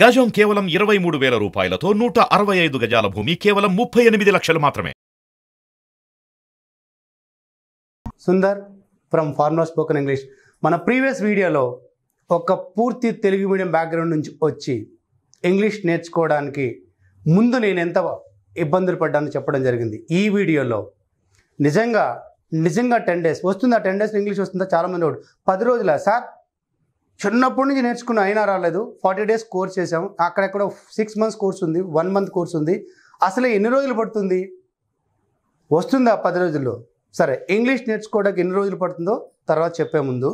గజం కేవలం 23,000 రూపాయలతో 165 గజాల భూమి కేవలం 38 లక్షలు మాత్రమే. Sundar from farmer spoken English. మన ప్రీవియస్ వీడియోలో ఒక పూర్తి తెలుగు మీడియం బ్యాక్గ్రౌండ్ నుంచి వచ్చి ఇంగ్లీష్ నేర్చుకోవడానికి ముందు నేను ఎంత ఇబ్బందులు పడ్డానో చెప్పడం జరిగింది. ఈ వీడియోలో నిజంగా 10 days వస్తుందా, 10 days ఇంగ్లీష్ వస్తుందా? చాలామంది 10 రోజుల సార్ చిన్నప్పటి నుంచి నేర్చుకున్న అయినా రాలేదు. 40 days కోర్స్ చేసాము, అక్కడెక్కడ 6 months కోర్స్ ఉంది, 1 month కోర్స్ ఉంది. అసలు ఎన్ని రోజులు పడుతుంది? వస్తుందా 10 రోజుల్లో? సరే, ఇంగ్లీష్ నేర్చుకోవడానికి ఎన్ని రోజులు పడుతుందో తర్వాత చెప్పే ముందు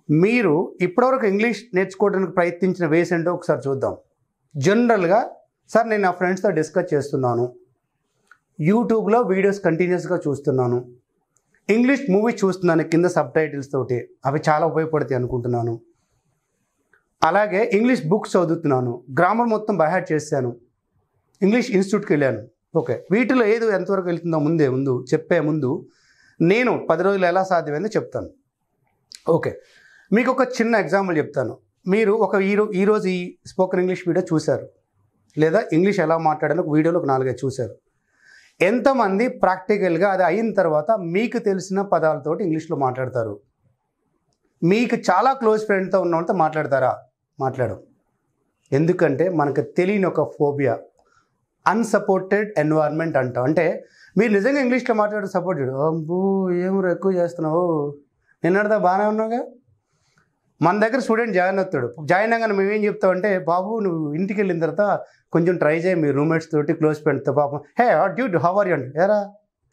మీరు ఇప్పటివరకు ఇంగ్లీష్ నేర్చుకోవడానికి ప్రయత్నించిన వేస్ ఏంటో ఒకసారి చూద్దాం. జనరల్గా సార్ నేను నా ఫ్రెండ్స్తో డిస్కస్ చేస్తున్నాను, యూట్యూబ్లో వీడియోస్ కంటిన్యూస్గా చూస్తున్నాను, ఇంగ్లీష్ మూవీ చూస్తున్నాను కింద సబ్ టైటిల్స్ తోటి, అవి చాలా ఉపయోగపడతాయి అనుకుంటున్నాను. అలాగే ఇంగ్లీష్ బుక్స్ చదువుతున్నాను, గ్రామర్ మొత్తం బైహార్ట్ చేశాను, ఇంగ్లీష్ ఇన్స్టిట్యూట్కి వెళ్ళాను. ఓకే, వీటిలో ఏదో ఎంతవరకు వెళ్తుందో ముందు చెప్పే ముందు నేను 10 రోజులు ఎలా సాధ్యమైందో చెప్తాను. ఓకే, మీకు ఒక చిన్న ఎగ్జాంపుల్ చెప్తాను. మీరు ఈరోజు ఈ స్పోకెన్ ఇంగ్లీష్ వీడియో చూశారు, లేదా ఇంగ్లీష్ ఎలా మాట్లాడాలో ఒక వీడియోలో ఒక 4-5 చూశారు. ఎంతమంది ప్రాక్టికల్గా అది అయిన తర్వాత మీకు తెలిసిన పదాలతోటి ఇంగ్లీష్లో మాట్లాడతారు? మీకు చాలా క్లోజ్ ఫ్రెండ్తో ఉన్న వాళ్ళతో మాట్లాడతారా? మాట్లాడడం. ఎందుకంటే మనకు తెలియని ఒక ఫోబియా, అన్సపోర్టెడ్ ఎన్వైర్న్మెంట్ అంటాం. అంటే మీరు నిజంగా ఇంగ్లీష్లో మాట్లాడే సపోర్టెడ్, అబ్బో ఏమో ఎక్కువ చేస్తున్నావు, నిన్నటిదా బాగానే ఉన్నావుగా. మన దగ్గర స్టూడెంట్ జాయిన్ అవుతాడు, జాయిన్ అవ్వగానే మేమేం చెప్తామంటే, బాబు నువ్వు ఇంటికి వెళ్ళిన తర్వాత కొంచెం ట్రై చేయి మీ రూమ్మేట్స్ తోటి, క్లోజ్ ఫ్రెండ్తో. పాపం hey dude how are you అంటే, ఏరా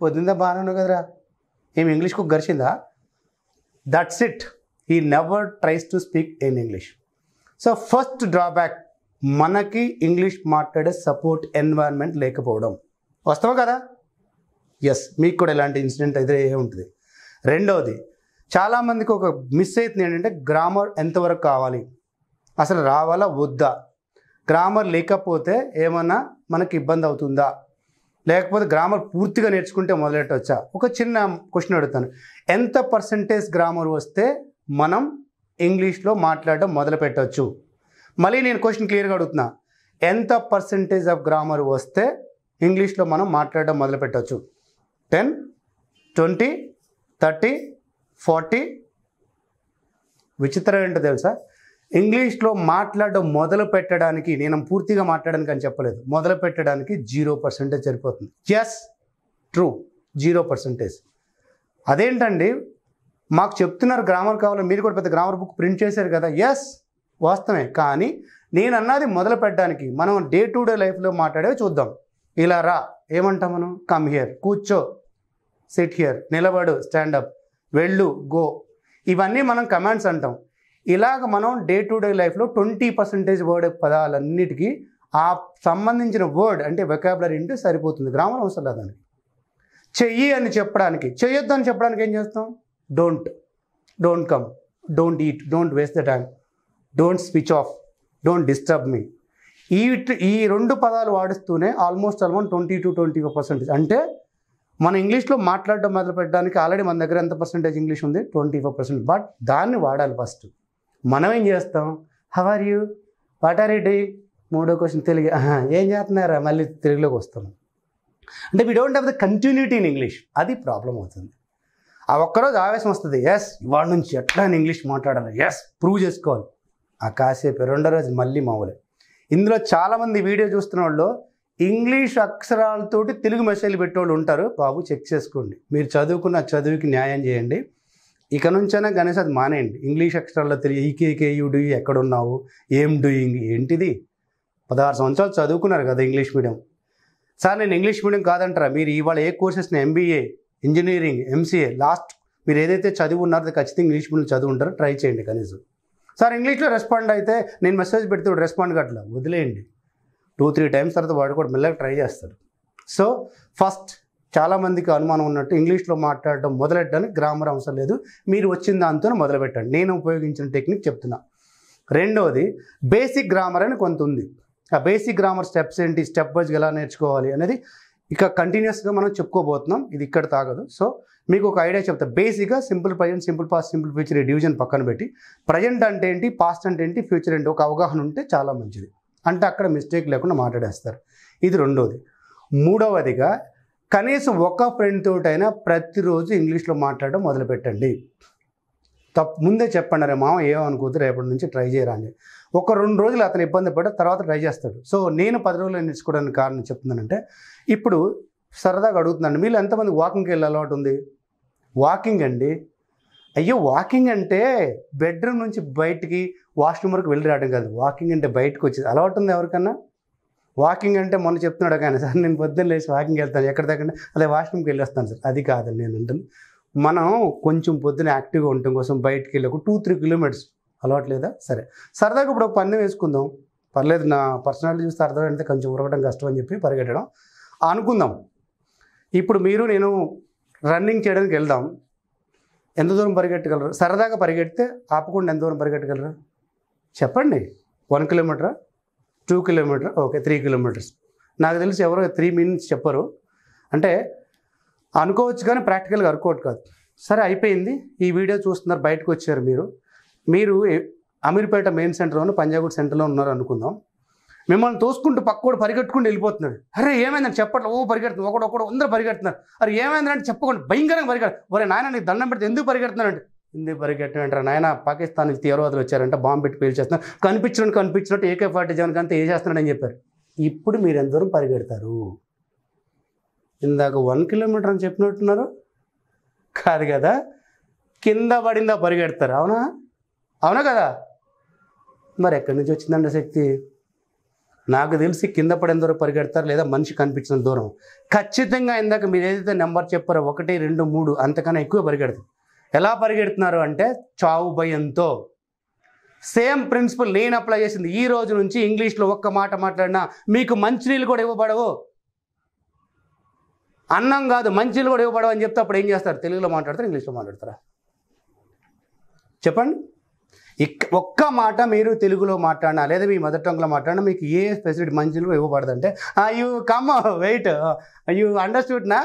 పొద్దుందా బాగానే ఉన్నావు కదరా, ఏమి ఇంగ్లీష్కు గరిచిందా? That's it. He never tries to speak in English. So first drawback, మనకి ఇంగ్లీష్ మాట్లాడే సపోర్ట్ ఎన్వైర్న్మెంట్ లేకపోవడం. వస్తావా కదా? ఎస్, మీకు కూడా ఇలాంటి ఇన్సిడెంట్ అయితే ఉంటుంది. రెండవది, చాలామందికి ఒక మిస్ అవుతుంది ఏంటంటే, గ్రామర్ ఎంతవరకు కావాలి, అసలు రావాలా వద్దా, గ్రామర్ లేకపోతే ఏమన్నా మనకి ఇబ్బంది అవుతుందా, లేకపోతే గ్రామర్ పూర్తిగా నేర్చుకుంటే మొదలెట్టవచ్చా? ఒక చిన్న క్వశ్చన్ అడుగుతాను, ఎంత పర్సంటేజ్ గ్రామర్ వస్తే మనం ఇంగ్లీష్లో మాట్లాడడం మొదలు పెట్టవచ్చు? మళ్ళీ నేను క్వశ్చన్ క్లియర్గా అడుగుతున్నా, ఎంత పర్సంటేజ్ ఆఫ్ గ్రామర్ వస్తే ఇంగ్లీష్లో మనం మాట్లాడడం మొదలు పెట్టవచ్చు? 10, 20, 30, 40? విచిత్రం ఏంటో తెలుసా, ఇంగ్లీష్లో మాట్లాడడం మొదలు పెట్టడానికి, నేను పూర్తిగా మాట్లాడడానికి అని చెప్పలేదు, మొదలు పెట్టడానికి 0% సరిపోతుంది. Yes, true, 0%. అదేంటండి మాకు చెప్తున్నారు గ్రామర్ కావాలి, మీరు కూడా పెద్ద గ్రామర్ బుక్ ప్రింట్ చేశారు కదా. ఎస్, వాస్తవమే. కానీ నేను అన్నది మొదలు పెట్టడానికి మనం డే టు డే లైఫ్లో మాట్లాడేవి చూద్దాం. ఇలా రా ఏమంటాం మనం? కమ్ హియర్, కూర్చో, సిట్ హియర్, నిలబడు, స్టాండప్, వెళ్ళు, గో, ఇవన్నీ మనం కమాండ్స్ అంటాం. ఇలాగ మనం డే టు డే లైఫ్లో 20% వర్డ్ పదాలన్నిటికీ ఆ సంబంధించిన వర్డ్ అంటే వెకాబులరీ ఉంటే సరిపోతుంది, గ్రామర్ అవసరం లేదని. చెయ్యి అని చెప్పడానికి, చెయ్యొద్దు అని చెప్పడానికి ఏం చేస్తాం? Don't come, don't eat, don't waste the time, don't switch off, don't disturb me. ఈ 2 పదాలు వాడిస్తూనే ఆల్మోస్ట్ 20 to 25%. అంటే మన ఇంగ్లీష్లో మాట్లాడడం మొదలు పెట్టడానికి ఆల్రెడీ మన దగ్గర ఎంత పర్సెంటేజ్ ఇంగ్లీష్ ఉంది? 25%. బట్ దాన్ని వాడాలి ఫస్ట్. మనం ఏం చేస్తాం? How are you, what are you doing, 3వ క్వశ్చన్ తెలుగు, ఏం చేస్తున్నారా, మళ్ళీ తెలుగులోకి వస్తాం. అంటే we don't have the continuity in English. అది ప్రాబ్లం అవుతుంది. ఆ ఒక్కరోజు ఆవేశం వస్తుంది, ఎస్ ఇవాళ నుంచి ఎట్లా ఇంగ్లీష్ మాట్లాడాలి, ఎస్ ప్రూవ్ చేసుకోవాలి. ఆ కాసేపు 2వ రోజు మళ్ళీ మామూలే. ఇందులో చాలామంది వీడియో చూస్తున్న వాళ్ళు ఇంగ్లీష్ అక్షరాలతోటి తెలుగు మెసేజ్లు పెట్టేవాళ్ళు ఉంటారు. బాబు చెక్ చేసుకోండి, మీరు చదువుకున్న చదువుకి న్యాయం చేయండి. ఇక నుంచైనా గణేష్ అది మానేయండి. ఇంగ్లీష్ అక్షరాల్లో తెలియ ఈకేకేయుడు, ఎక్కడున్నావు, ఏం డూయింగ్, ఏంటిది? 16 సంవత్సరాలు చదువుకున్నారు కదా ఇంగ్లీష్ మీడియం. సార్ నేను ఇంగ్లీష్ మీడియం కాదంటారా? మీరు ఇవాళ ఏ కోర్సెస్ని, ఎంబీఏ, ఇంజనీరింగ్, ఎంసీఏ, లాస్ట్ మీరు ఏదైతే చదువు ఉన్నారో ఖచ్చితంగా ఇంగ్లీష్ మీడియం చదువు ఉంటారో ట్రై చేయండి కనీసం. సార్ ఇంగ్లీష్లో రెస్పాండ్ అయితే నేను మెసేజ్ పెడితే రెస్పాండ్ కట్లా, వదిలేయండి. 2-3 times తర్వాత వాడు కూడా మెల్లగా ట్రై చేస్తాడు. సో ఫస్ట్, చాలామందికి అనుమానం ఉన్నట్టు ఇంగ్లీష్లో మాట్లాడడం మొదలెట్టడానికి గ్రామర్ అవసరం లేదు, మీరు వచ్చిన దాంతో మొదలుపెట్టండి. నేను ఉపయోగించిన టెక్నిక్ చెప్తున్నా. రెండవది, బేసిక్ గ్రామర్ అని కొంత ఉంది. ఆ బేసిక్ గ్రామర్ స్టెప్స్ ఏంటి, స్టెప్ వైజ్గా ఎలా నేర్చుకోవాలి అనేది ఇక కంటిన్యూస్గా మనం చెప్పుకోబోతున్నాం, ఇది ఇక్కడ తాగదు. సో మీకు ఒక ఐడియా చెప్తా. బేసిక్గా simple present, simple past, simple future ఈ డివిజన్ పక్కన పెట్టి ప్రజెంట్ అంటే ఏంటి, పాస్ట్ అంటే ఏంటి, ఫ్యూచర్ ఏంటి ఒక అవగాహన ఉంటే చాలా మంచిది. అంటే అక్కడ మిస్టేక్ లేకుండా మాట్లాడేస్తారు. ఇది రెండోది. మూడవదిగా కనీసం ఒక ఫ్రెండ్ తోటైనా ప్రతిరోజు ఇంగ్లీష్లో మాట్లాడడం మొదలుపెట్టండి. ముందే చెప్పండి, అరే మామ ఏమనుకోద్దు, రేపటి నుంచి ట్రై చేయరా అని. ఒక 2 రోజులు అతను ఇబ్బంది పడ్డ తర్వాత ట్రై చేస్తాడు. సో నేను 10 రోజులు నేర్చుకోవడానికి కారణం చెప్తున్నానంటే, ఇప్పుడు సరదాగా అడుగుతున్నాను, మీరు ఎంతమంది వాకింగ్కి వెళ్ళే అలవాటు ఉంది? వాకింగ్ అండి, అయ్యో వాకింగ్ అంటే బెడ్రూమ్ నుంచి బయటికి వాష్రూమ్ వరకు వెళ్ళి రావడం కాదు. వాకింగ్ అంటే బయటకు వచ్చేది అలవాటు ఉంది ఎవరికన్నా? వాకింగ్ అంటే మొన్న చెప్తున్నాడు కానీ, సార్ నేను పొద్దున్న లేచి వాకింగ్ వెళ్తాను, ఎక్కడ దగ్గర అదే వాష్రూమ్కి వెళ్ళి వస్తాను సార్. అది కాదండి నేను అంటాను. మనం కొంచెం పొద్దున యాక్టివ్గా ఉండటం కోసం బయటికి వెళ్ళి ఒక 2-3 కిలోమీటర్స్ అలవాట్లేదా? సరే సరదాగా ఇప్పుడు ఒక పందెం వేసుకుందాం, పర్లేదు, నా పర్సనాలిటీ చూస్తే అర్థం అంటే కొంచెం ఉరగడం కష్టం అని చెప్పి పరిగెట్టడం అనుకుందాం. ఇప్పుడు మీరు నేను రన్నింగ్ చేయడానికి వెళ్దాం, ఎంత దూరం పరిగెట్టగలరు? సరదాగా పరిగెడితే ఆపకుండా ఎంత దూరం పరిగెట్టగలరు చెప్పండి? 1 కిలోమీటరా, 2 కిలోమీటర్, ఓకే 3 కిలోమీటర్స్. నాకు తెలిసి ఎవరో 3 మినిట్స్ చెప్పరు. అంటే అనుకోవచ్చు కానీ ప్రాక్టికల్గా వర్కౌట్ కాదు. సరే అయిపోయింది, ఈ వీడియో చూస్తున్నారు, బయటకు వచ్చారు మీరు అమీర్పేట మెయిన్ సెంటర్లోనే పంజాగుట్ సెంటర్లో ఉన్నారు అనుకుందాం. మిమ్మల్ని తోసుకుంటూ పక్కోడు పరిగెట్టుకుంటూ వెళ్ళిపోతున్నాడు. అరే ఏమైందని చెప్పట్లే, పరిగెడుతుంది, ఒకడు అందరూ పరిగెడుతున్నారు. అరే ఏమైందంటే చెప్పకుండా భయంకరంగా పరిగెడు. ఒరే నాయన నీకు దండం పెడితే ఎందుకు పరిగెడుతున్నారంటే, ఎందుకు పరిగెట్టమంటారా నాయన, పాకిస్తాన్కి తీవ్రవాదులు వచ్చారంటే బాంబు పెట్టి పేల్చేస్తున్నారు, కనిపించినట్టు AK-47 అంతా ఏ చేస్తున్నాడని చెప్పారు. ఇప్పుడు మీరు ఎంత దూరం పరిగెడతారు? ఇందాక 1 కిలోమీటర్ అని చెప్పినట్టున్నారు కాదు కదా, కింద పడిందా పరిగెడతారు, అవునా కదా? మరి ఎక్కడి నుంచి వచ్చిందండి శక్తి? నాకు తెలిసి కింద పడిన దూరం పరిగెడతారు, లేదా మనిషి కనిపించిన దూరం. ఖచ్చితంగా ఇందాక మీరు ఏదైతే నెంబర్ చెప్పారో 1, 2, 3 అంతకన్నా ఎక్కువ పరిగెడతారు. ఎలా పరిగెడుతున్నారు అంటే చావు భయంతో. సేమ్ ప్రిన్సిపల్ నేను అప్లై చేసింది. ఈ రోజు నుంచి ఇంగ్లీష్లో ఒక్క మాట మాట్లాడినా మీకు మంచినీళ్ళు కూడా ఇవ్వబడవు, అన్నం కాదు మంచినీళ్ళు కూడా ఇవ్వబడవు అని చెప్తే అప్పుడు ఏం చేస్తారు? తెలుగులో మాట్లాడతారు, ఇంగ్లీష్లో మాట్లాడతారా? చెప్పండి. ఒక్క మాట మీరు తెలుగులో మాట్లాడినా లేదా మీ మదర్ టంగ్లో మాట్లాడినా మీకు ఏ ఫెసిలిటీ మంచినీళ్ళు ఇవ్వబడదంటే you come wait you understood నా?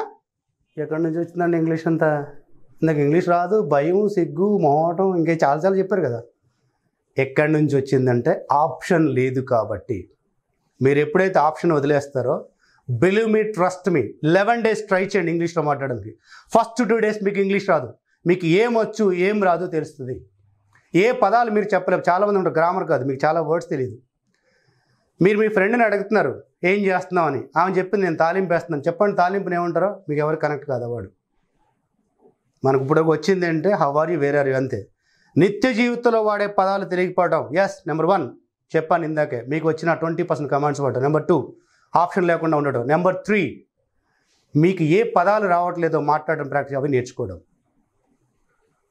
ఎక్కడి నుంచి వచ్చిందండి ఇంగ్లీష్ అంతా? నాకు ఇంగ్లీష్ రాదు, భయం, సిగ్గు, మొహటం, ఇంకే చాలాసార్లు చెప్పారు కదా. ఎక్కడి నుంచి వచ్చిందంటే ఆప్షన్ లేదు కాబట్టి. మీరు ఎప్పుడైతే ఆప్షన్ వదిలేస్తారో, believe me, trust me, 11 days try చేయండి ఇంగ్లీష్లో మాట్లాడడానికి. ఫస్ట్ 2 days మీకు ఇంగ్లీష్ రాదు, మీకు ఏమొచ్చు ఏం రాదు తెలుస్తుంది. ఏ పదాలు మీరు చెప్పలేరు. చాలామంది ఉంటారు గ్రామర్ కాదు, మీకు చాలా వర్డ్స్ తెలియదు. మీరు మీ ఫ్రెండ్ని అడుగుతున్నారు ఏం చేస్తున్నావు అని, ఆమె చెప్పింది నేను తాలింపు వేస్తున్నాను. చెప్పండి తాలింపుని ఏమంటారో మీకు ఎవరు కనెక్ట్ కాదు అవాడు. మనకు ఇప్పుడు వచ్చింది అంటే how are you, where are you, అంతే. నిత్య జీవితంలో వాడే పదాలు తెలియకపోవడం, ఎస్ నెంబర్ 1 చెప్పాను ఇందాకే, మీకు వచ్చిన 20% కమాండ్స్ వాడటం. నెంబర్ 2 ఆప్షన్ లేకుండా ఉండటం. నెంబర్ 3 మీకు ఏ పదాలు రావట్లేదో మాట్లాడడం, ప్రాక్టీస్ అవి నేర్చుకోవడం.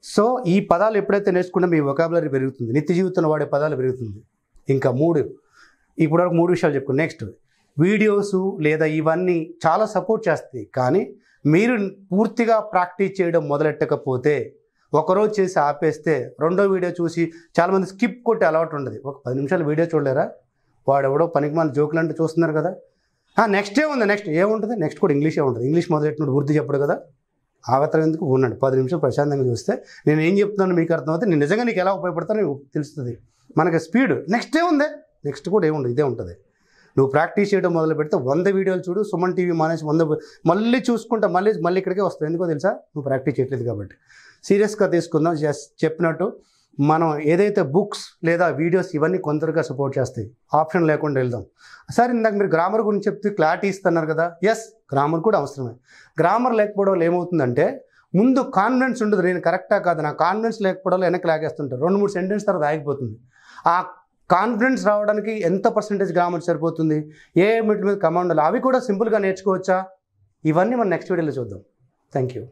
సో ఈ పదాలు ఎప్పుడైతే నేర్చుకుంటే మీ వొకాబులరీ పెరుగుతుంది, నిత్య జీవితంలో వాడే పదాలు పెరుగుతుంది. ఇంకా 3 ఇప్పటివరకు 3 విషయాలు చెప్పుకున్నాం. నెక్స్ట్ వీడియోస్ లేదా ఇవన్నీ చాలా సపోర్ట్ చేస్తాయి, కానీ మీరు పూర్తిగా ప్రాక్టీస్ చేయడం మొదలెట్టకపోతే, ఒకరోజు చేసి ఆపేస్తే రెండో వీడియో చూసి చాలామంది స్కిప్ కొట్టే అలవాటు ఉండదు. ఒక 10 నిమిషాలు వీడియో చూడలేరా? వాడెవడో పనికి మన జోకులు అంటే చూస్తున్నారు కదా, నెక్స్ట్ ఏముంది, నెక్స్ట్ ఏముంటుంది, నెక్స్ట్ కూడా ఇంగ్లీషే ఉంటుంది. ఇంగ్లీష్ మొదలెట్టినప్పుడు ఉర్దూ చెప్పడు కదా, ఆగత్రం ఎందుకు ఉండండి. 10 నిమిషాలు ప్రశాంతంగా చూస్తే నేను ఏం చెప్తున్నాను మీకు అర్థమవుతుంది, నేను నిజంగా నీకు ఎలా ఉపయోగపడతానో తెలుస్తుంది. మనకి స్పీడ్ నెక్స్ట్ ఏముంది, నెక్స్ట్ కూడా ఏముండదు, ఇదే ఉంటుంది. నువ్వు ప్రాక్టీస్ చేయడం మొదలు పెడితే 100 వీడియోలు చూడు, సుమన్ టీవీ మానేసి 100 మళ్ళీ చూసుకుంటా మళ్ళీ ఇక్కడికే వస్తావు. ఎందుకో తెలుసా? నువ్వు ప్రాక్టీస్ చేయట్లేదు కాబట్టి. సీరియస్గా తీసుకుందాం. చెప్పినట్టు మనం ఏదైతే బుక్స్ లేదా వీడియోస్ ఇవన్నీ కొందరుగా సపోర్ట్ చేస్తాయి, ఆప్షన్ లేకుండా వెళ్దాం. సరే ఇందాక మీరు గ్రామర్ గురించి చెప్తే క్లారిటీ ఇస్తున్నారు కదా, ఎస్ గ్రామర్ కూడా అవసరమే. గ్రామర్ లేకపోవడం వల్ల ఏమవుతుందంటే ముందు కాన్ఫిడెన్స్ ఉండదు, నేను కరెక్టా కాదు, నా కాన్ఫిడెన్స్ లేకపోవడం వెనక్కి లాగేస్తుంటారు. 2-3 సెంటెన్స్ తర్వాత ఆగిపోతుంది. ఆ కాన్ఫిడెన్స్ రావడానికి ఎంత పర్సెంటేజ్ గ్రామర్ సరిపోతుంది, ఏ వీటి మీద కమాండాలు అవి కూడా సింపుల్గా నేర్చుకోవచ్చా, ఇవన్నీ మనం నెక్స్ట్ వీడియోలో చూద్దాం. Thank you.